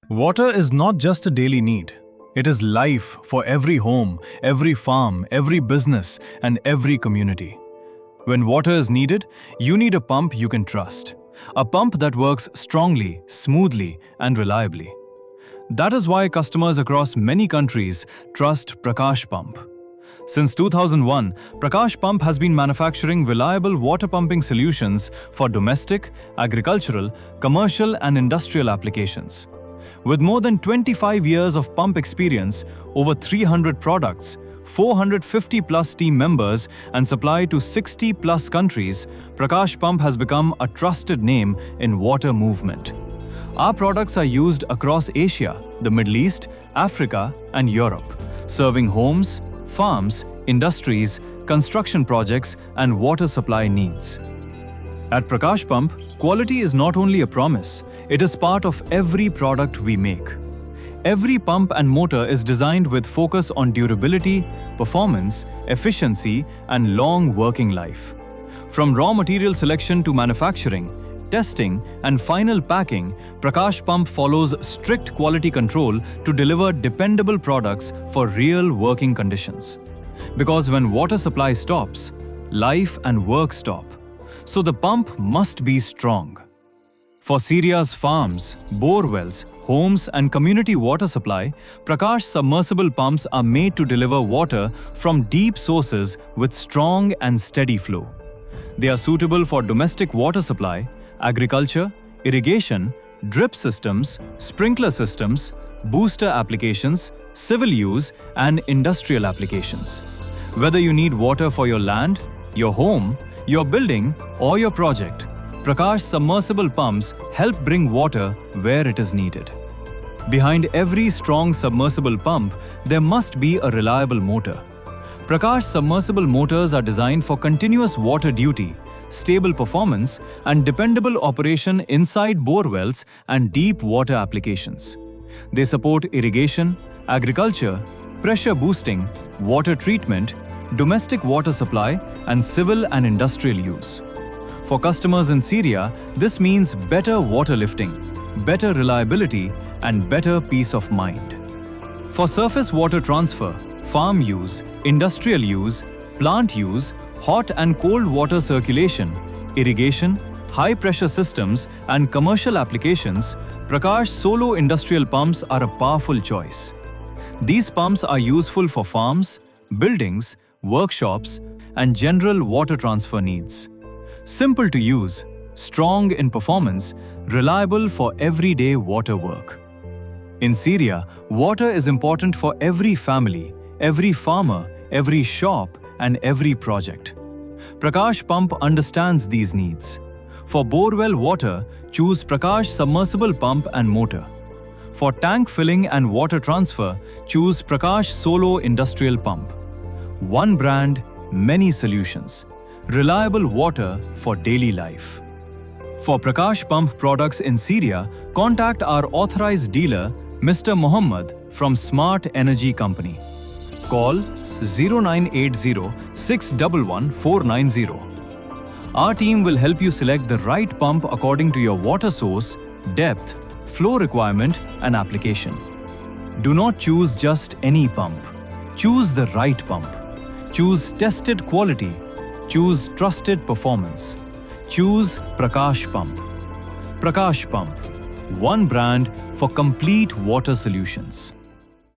Water is not just a daily need. It is life for every home, every farm, every business, and every community. When water is needed, you need a pump you can trust. A pump that works strongly, smoothly, and reliably. That is why customers across many countries trust Prakash Pump. Since 2001, Prakash Pump has been manufacturing reliable water pumping solutions for domestic, agricultural, commercial, and industrial applications. With more than 25 years of pump experience, over 300 products, 450-plus team members, and supply to 60-plus countries, Prakash Pump has become a trusted name in water movement. Our products are used across Asia, the Middle East, Africa, and Europe, serving homes, farms, industries, construction projects, and water supply needs. At Prakash Pump, quality is not only a promise, it is part of every product we make. Every pump and motor is designed with focus on durability, performance, efficiency, and long working life. From raw material selection to manufacturing, testing, and final packing, Prakash Pump follows strict quality control to deliver dependable products for real working conditions. Because when water supply stops, life and work stop. So the pump must be strong. For Syria's farms, bore wells, homes, and community water supply, Prakash submersible pumps are made to deliver water from deep sources with strong and steady flow. They are suitable for domestic water supply, agriculture, irrigation, drip systems, sprinkler systems, booster applications, civil use, and industrial applications. Whether you need water for your land, your home, your building, or your project, Prakash submersible pumps help bring water where it is needed. Behind every strong submersible pump, there must be a reliable motor. Prakash submersible motors are designed for continuous water duty, stable performance, and dependable operation inside bore wells and deep water applications. They support irrigation, agriculture, pressure boosting, water treatment, domestic water supply, and civil and industrial use. For customers in Syria, this means better water lifting, better reliability, and better peace of mind. For surface water transfer, farm use, industrial use, plant use, hot and cold water circulation, irrigation, high-pressure systems, and commercial applications, Prakash Solo industrial pumps are a powerful choice. These pumps are useful for farms, buildings, workshops, and general water transfer needs. Simple to use, strong in performance, reliable for everyday water work. In Syria, water is important for every family, every farmer, every shop, and every project. Prakash Pump understands these needs. For borewell water, choose Prakash submersible pump and motor. For tank filling and water transfer, choose Prakash Solo industrial pump. One brand, many solutions. Reliable water for daily life. For Prakash Pump products in Syria, contact our authorized dealer, Mr. Mohammed from Smart Energy Company. Call 0980 611 490. Our team will help you select the right pump according to your water source, depth, flow requirement, and application. Do not choose just any pump. Choose the right pump. Choose tested quality. Choose trusted performance. Choose Prakash Pump. Prakash Pump, one brand for complete water solutions.